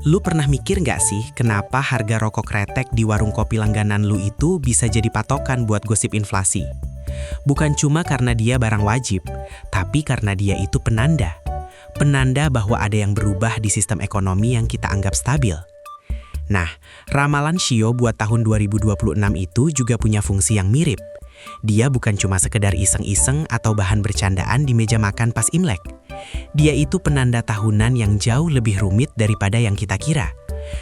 Lu pernah mikir nggak sih kenapa harga rokok kretek di warung kopi langganan lu itu bisa jadi patokan buat gosip inflasi? Bukan cuma karena dia barang wajib, tapi karena dia itu penanda. Penanda bahwa ada yang berubah di sistem ekonomi yang kita anggap stabil. Nah, ramalan Shio buat tahun 2026 itu juga punya fungsi yang mirip. Dia bukan cuma sekedar iseng-iseng atau bahan bercandaan di meja makan pas Imlek. Dia itu penanda tahunan yang jauh lebih rumit daripada yang kita kira.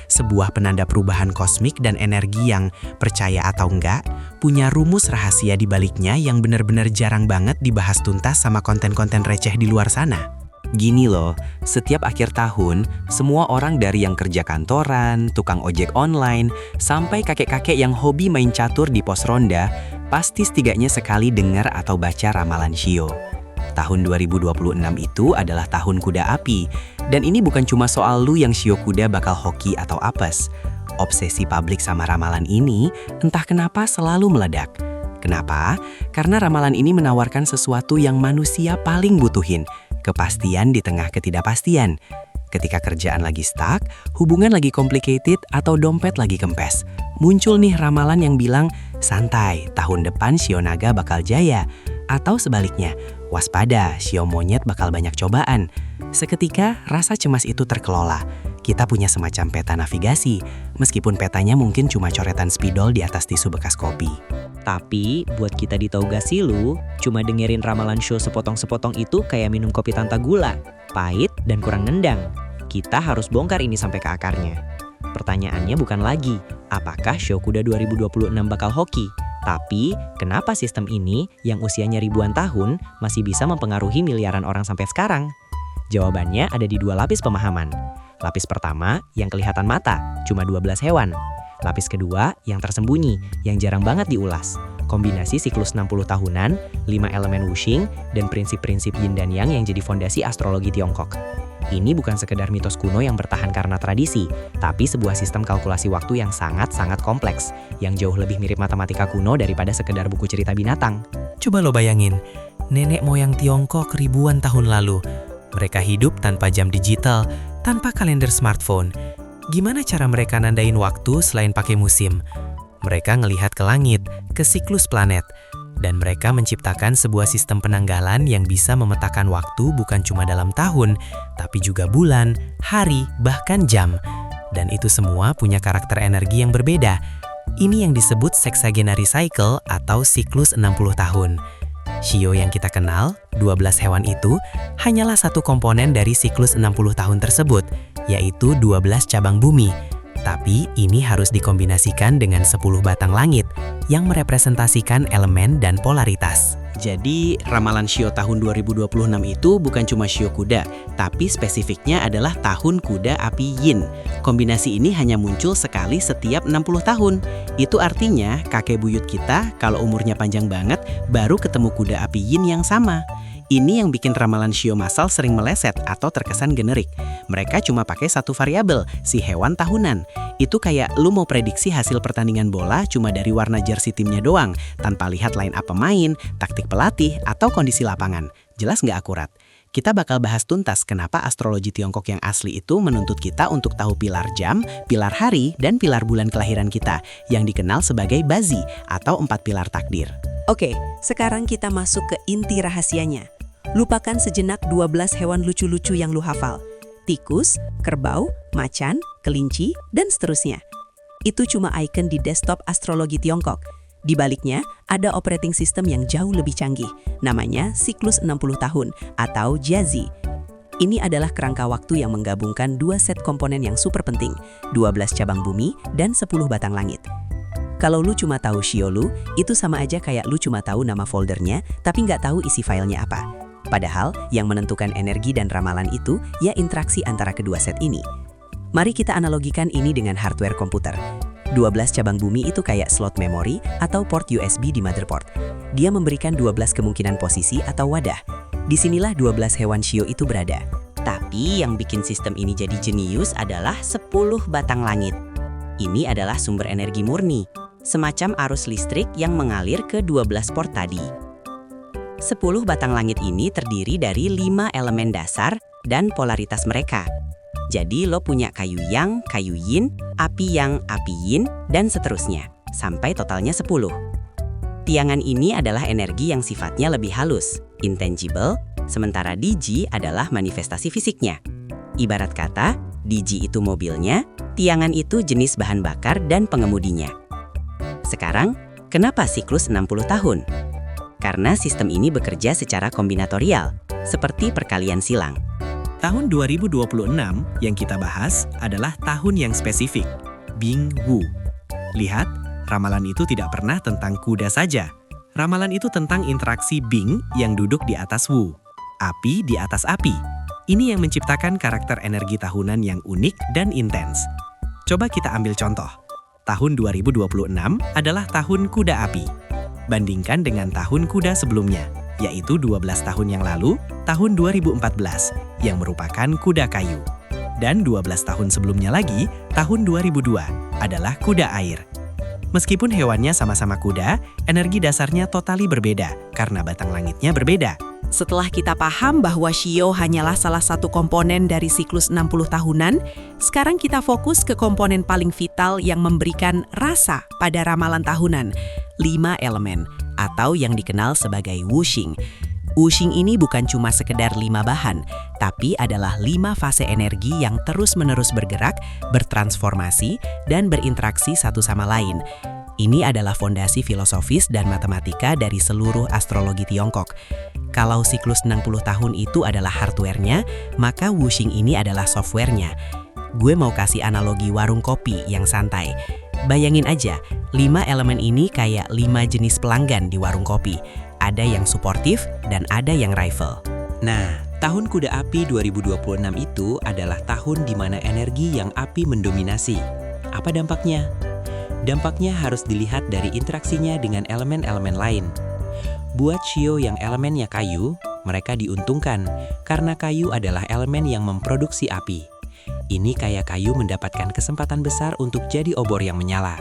Sebuah penanda perubahan kosmik dan energi yang, percaya atau enggak, punya rumus rahasia di baliknya yang benar-benar jarang banget dibahas tuntas sama konten-konten receh di luar sana. Gini loh, setiap akhir tahun, semua orang dari yang kerja kantoran, tukang ojek online, sampai kakek-kakek yang hobi main catur di pos ronda, pasti setidaknya sekali dengar atau baca ramalan Shio. Tahun 2026 itu adalah tahun kuda api, dan ini bukan cuma soal lu yang Shio kuda bakal hoki atau apes. Obsesi publik sama ramalan ini entah kenapa selalu meledak. Kenapa? Karena ramalan ini menawarkan sesuatu yang manusia paling butuhin, kepastian di tengah ketidakpastian. Ketika kerjaan lagi stuck, hubungan lagi complicated, atau dompet lagi kempes, muncul nih ramalan yang bilang, santai, tahun depan Shio naga bakal jaya. Atau sebaliknya, waspada, Shio monyet bakal banyak cobaan. Seketika, rasa cemas itu terkelola. Kita punya semacam peta navigasi, meskipun petanya mungkin cuma coretan spidol di atas tisu bekas kopi. Tapi, buat kita di Taugasilu, cuma dengerin ramalan Shio sepotong-sepotong itu kayak minum kopi tanpa gula, pahit dan kurang nendang. Kita harus bongkar ini sampai ke akarnya. Pertanyaannya bukan lagi, apakah Shio Kuda 2026 bakal hoki? Tapi, kenapa sistem ini yang usianya ribuan tahun masih bisa mempengaruhi miliaran orang sampai sekarang? Jawabannya ada di dua lapis pemahaman. Lapis pertama, yang kelihatan mata, cuma 12 hewan. Lapis kedua, yang tersembunyi, yang jarang banget diulas. Kombinasi siklus 60 tahunan, 5 elemen wuxing, dan prinsip-prinsip yin dan yang jadi fondasi astrologi Tiongkok. Ini bukan sekedar mitos kuno yang bertahan karena tradisi, tapi sebuah sistem kalkulasi waktu yang sangat-sangat kompleks, yang jauh lebih mirip matematika kuno daripada sekedar buku cerita binatang. Coba lo bayangin, nenek moyang Tiongkok ribuan tahun lalu. Mereka hidup tanpa jam digital, tanpa kalender smartphone. Gimana cara mereka nandain waktu selain pakai musim? Mereka ngelihat ke langit, ke siklus planet. Dan mereka menciptakan sebuah sistem penanggalan yang bisa memetakan waktu bukan cuma dalam tahun, tapi juga bulan, hari, bahkan jam. Dan itu semua punya karakter energi yang berbeda. Ini yang disebut sexagenary cycle atau siklus 60 tahun. Shio yang kita kenal, 12 hewan itu, hanyalah satu komponen dari siklus 60 tahun tersebut, yaitu 12 cabang bumi. Tapi ini harus dikombinasikan dengan 10 batang langit yang merepresentasikan elemen dan polaritas. Jadi, ramalan Shio tahun 2026 itu bukan cuma Shio kuda, tapi spesifiknya adalah tahun kuda api yin. Kombinasi ini hanya muncul sekali setiap 60 tahun. Itu artinya kakek buyut kita kalau umurnya panjang banget baru ketemu kuda api yin yang sama. Ini yang bikin ramalan Shio massal sering meleset atau terkesan generik. Mereka cuma pakai satu variabel, si hewan tahunan. Itu kayak lu mau prediksi hasil pertandingan bola cuma dari warna jersey timnya doang, tanpa lihat line up pemain, taktik pelatih, atau kondisi lapangan. Jelas nggak akurat? Kita bakal bahas tuntas kenapa astrologi Tiongkok yang asli itu menuntut kita untuk tahu pilar jam, pilar hari, dan pilar bulan kelahiran kita, yang dikenal sebagai Bazi atau 4 pilar takdir. Oke, sekarang kita masuk ke inti rahasianya. Lupakan sejenak 12 hewan lucu-lucu yang lu hafal. Tikus, kerbau, macan, kelinci, dan seterusnya. Itu cuma ikon di desktop astrologi Tiongkok. Di baliknya, ada operating system yang jauh lebih canggih. Namanya siklus 60 tahun atau Jiazi. Ini adalah kerangka waktu yang menggabungkan dua set komponen yang super penting, 12 cabang bumi dan 10 batang langit. Kalau lu cuma tahu Shio lu, itu sama aja kayak lu cuma tahu nama foldernya, tapi nggak tahu isi filenya apa. Padahal, yang menentukan energi dan ramalan itu, ya interaksi antara kedua set ini. Mari kita analogikan ini dengan hardware komputer. 12 cabang bumi itu kayak slot memori atau port USB di motherboard. Dia memberikan 12 kemungkinan posisi atau wadah. Disinilah 12 hewan Shio itu berada. Tapi yang bikin sistem ini jadi jenius adalah 10 batang langit. Ini adalah sumber energi murni, semacam arus listrik yang mengalir ke 12 port tadi. 10 batang langit ini terdiri dari 5 elemen dasar dan polaritas mereka. Jadi lo punya kayu yang, kayu yin, api yang, api yin, dan seterusnya. Sampai totalnya 10. Tiangan ini adalah energi yang sifatnya lebih halus, intangible, sementara digi adalah manifestasi fisiknya. Ibarat kata, digi itu mobilnya, tiangan itu jenis bahan bakar dan pengemudinya. Sekarang, kenapa siklus 60 tahun? Karena sistem ini bekerja secara kombinatorial, seperti perkalian silang. Tahun 2026 yang kita bahas adalah tahun yang spesifik, Bing Wu. Lihat, ramalan itu tidak pernah tentang kuda saja. Ramalan itu tentang interaksi Bing yang duduk di atas Wu, api di atas api. Ini yang menciptakan karakter energi tahunan yang unik dan intens. Coba kita ambil contoh. Tahun 2026 adalah tahun kuda api. Bandingkan dengan tahun kuda sebelumnya, yaitu 12 tahun yang lalu, tahun 2014, yang merupakan kuda kayu. Dan 12 tahun sebelumnya lagi, tahun 2002, adalah kuda air. Meskipun hewannya sama-sama kuda, energi dasarnya totali berbeda karena batang langitnya berbeda. Setelah kita paham bahwa Shio hanyalah salah satu komponen dari siklus 60 tahunan, sekarang kita fokus ke komponen paling vital yang memberikan rasa pada ramalan tahunan, 5 elemen, atau yang dikenal sebagai wuxing. Wuxing ini bukan cuma sekedar 5 bahan, tapi adalah 5 fase energi yang terus-menerus bergerak, bertransformasi, dan berinteraksi satu sama lain. Ini adalah fondasi filosofis dan matematika dari seluruh astrologi Tiongkok. Kalau siklus 60 tahun itu adalah hardware-nya, maka wuxing ini adalah software-nya. Gue mau kasih analogi warung kopi yang santai. Bayangin aja, 5 elemen ini kayak 5 jenis pelanggan di warung kopi. Ada yang suportif dan ada yang rival. Nah, tahun kuda api 2026 itu adalah tahun di mana energi yang api mendominasi. Apa dampaknya? Dampaknya harus dilihat dari interaksinya dengan elemen-elemen lain. Buat Shio yang elemennya kayu, mereka diuntungkan karena kayu adalah elemen yang memproduksi api. Ini kayak kayu mendapatkan kesempatan besar untuk jadi obor yang menyala.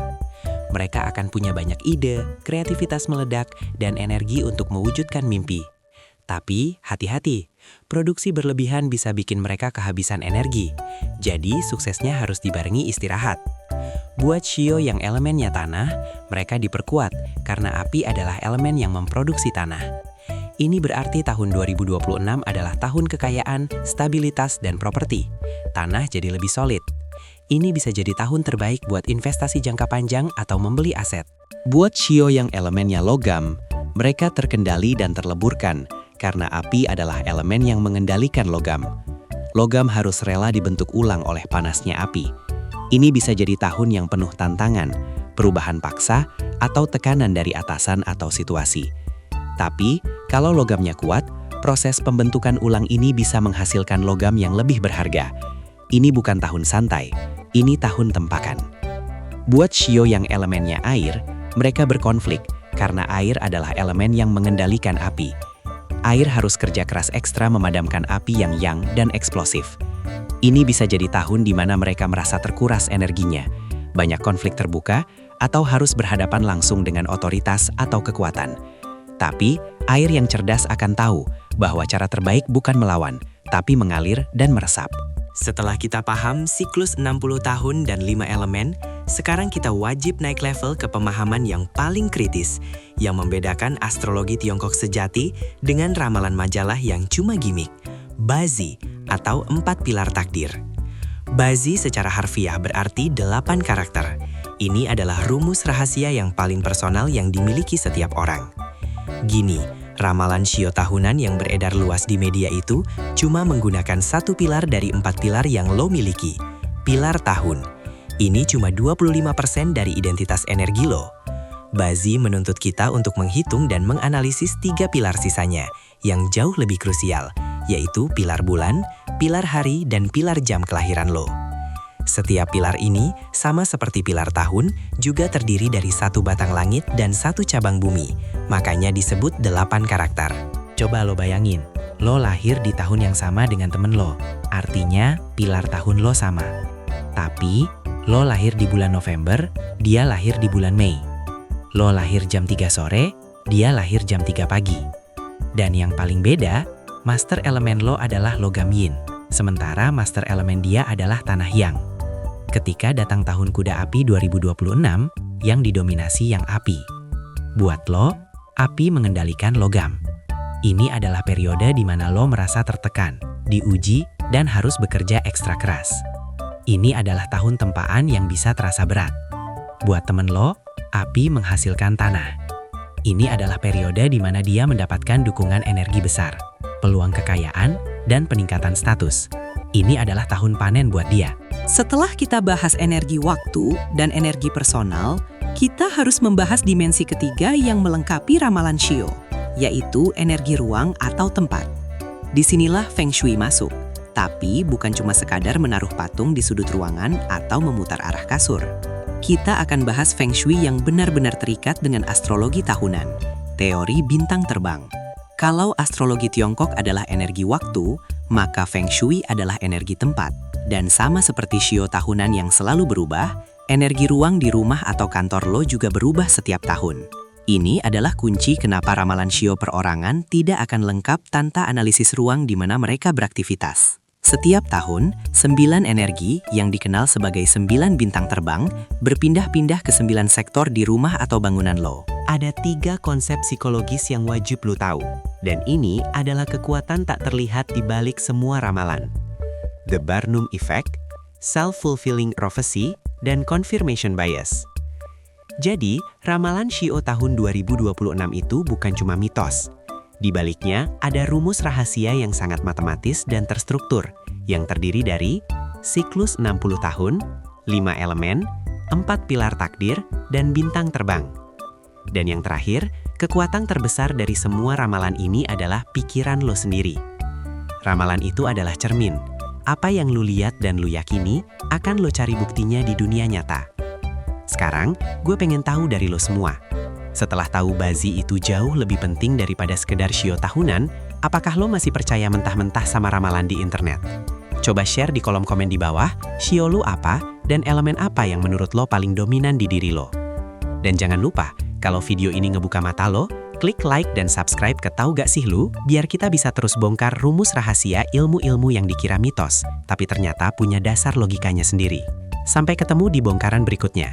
Mereka akan punya banyak ide, kreativitas meledak, dan energi untuk mewujudkan mimpi. Tapi, hati-hati, produksi berlebihan bisa bikin mereka kehabisan energi. Jadi, suksesnya harus dibarengi istirahat. Buat Shio yang elemennya tanah, mereka diperkuat karena api adalah elemen yang memproduksi tanah. Ini berarti tahun 2026 adalah tahun kekayaan, stabilitas, dan properti. Tanah jadi lebih solid. Ini bisa jadi tahun terbaik buat investasi jangka panjang atau membeli aset. Buat Shio yang elemennya logam, mereka terkendali dan terleburkan karena api adalah elemen yang mengendalikan logam. Logam harus rela dibentuk ulang oleh panasnya api. Ini bisa jadi tahun yang penuh tantangan, perubahan paksa, atau tekanan dari atasan atau situasi. Tapi, kalau logamnya kuat, proses pembentukan ulang ini bisa menghasilkan logam yang lebih berharga. Ini bukan tahun santai, ini tahun tempakan. Buat Shio yang elemennya air, mereka berkonflik karena air adalah elemen yang mengendalikan api. Air harus kerja keras ekstra memadamkan api yang yang dan eksplosif. Ini bisa jadi tahun di mana mereka merasa terkuras energinya, banyak konflik terbuka, atau harus berhadapan langsung dengan otoritas atau kekuatan. Tapi, air yang cerdas akan tahu bahwa cara terbaik bukan melawan, tapi mengalir dan meresap. Setelah kita paham siklus 60 tahun dan 5 elemen, sekarang kita wajib naik level ke pemahaman yang paling kritis, yang membedakan astrologi Tiongkok sejati dengan ramalan majalah yang cuma gimmick, Bazi, atau 4 pilar takdir. Bazi secara harfiah berarti 8 karakter. Ini adalah rumus rahasia yang paling personal yang dimiliki setiap orang. Gini, ramalan Shio tahunan yang beredar luas di media itu cuma menggunakan 1 pilar dari 4 pilar yang lo miliki, pilar tahun. Ini cuma 25% dari identitas energi lo. Bazi menuntut kita untuk menghitung dan menganalisis 3 pilar sisanya, yang jauh lebih krusial, yaitu pilar bulan, pilar hari, dan pilar jam kelahiran lo. Setiap pilar ini, sama seperti pilar tahun, juga terdiri dari 1 batang langit dan 1 cabang bumi, makanya disebut 8 karakter. Coba lo bayangin, lo lahir di tahun yang sama dengan temen lo, artinya pilar tahun lo sama. Tapi, lo lahir di bulan November, dia lahir di bulan Mei. Lo lahir jam 3 sore, dia lahir jam 3 pagi. Dan yang paling beda, master elemen lo adalah logam yin. Sementara master elemen dia adalah tanah yang. Ketika datang tahun kuda api 2026, yang didominasi yang api. Buat lo, api mengendalikan logam. Ini adalah periode di mana lo merasa tertekan, diuji, dan harus bekerja ekstra keras. Ini adalah tahun tempaan yang bisa terasa berat. Buat temen lo, api menghasilkan tanah. Ini adalah periode di mana dia mendapatkan dukungan energi besar, peluang kekayaan, dan peningkatan status. Ini adalah tahun panen buat dia. Setelah kita bahas energi waktu dan energi personal, kita harus membahas dimensi ketiga yang melengkapi ramalan Shio, yaitu energi ruang atau tempat. Disinilah Feng Shui masuk, tapi bukan cuma sekadar menaruh patung di sudut ruangan atau memutar arah kasur. Kita akan bahas Feng Shui yang benar-benar terikat dengan astrologi tahunan, teori bintang terbang. Kalau astrologi Tiongkok adalah energi waktu, maka Feng Shui adalah energi tempat. Dan sama seperti Shio tahunan yang selalu berubah, energi ruang di rumah atau kantor lo juga berubah setiap tahun. Ini adalah kunci kenapa ramalan Shio perorangan tidak akan lengkap tanpa analisis ruang di mana mereka beraktivitas. Setiap tahun, 9 energi yang dikenal sebagai 9 bintang terbang berpindah-pindah ke 9 sektor di rumah atau bangunan lo. Ada 3 konsep psikologis yang wajib lo tahu. Dan ini adalah kekuatan tak terlihat di balik semua ramalan. The Barnum Effect, Self-Fulfilling Prophecy, dan Confirmation Bias. Jadi, ramalan Shio tahun 2026 itu bukan cuma mitos. Di baliknya, ada rumus rahasia yang sangat matematis dan terstruktur, yang terdiri dari siklus 60 tahun, 5 elemen, 4 pilar takdir, dan bintang terbang. Dan yang terakhir, kekuatan terbesar dari semua ramalan ini adalah pikiran lo sendiri. Ramalan itu adalah cermin. Apa yang lo lihat dan lo yakini, akan lo cari buktinya di dunia nyata. Sekarang, gue pengen tahu dari lo semua. Setelah tahu Bazi itu jauh lebih penting daripada sekedar Shio tahunan, apakah lo masih percaya mentah-mentah sama ramalan di internet? Coba share di kolom komen di bawah, Shio lo apa dan elemen apa yang menurut lo paling dominan di diri lo. Dan jangan lupa, kalau video ini ngebuka mata lo, klik like dan subscribe ke Tahu Gak Sih Lu, biar kita bisa terus bongkar rumus rahasia ilmu-ilmu yang dikira mitos, tapi ternyata punya dasar logikanya sendiri. Sampai ketemu di bongkaran berikutnya.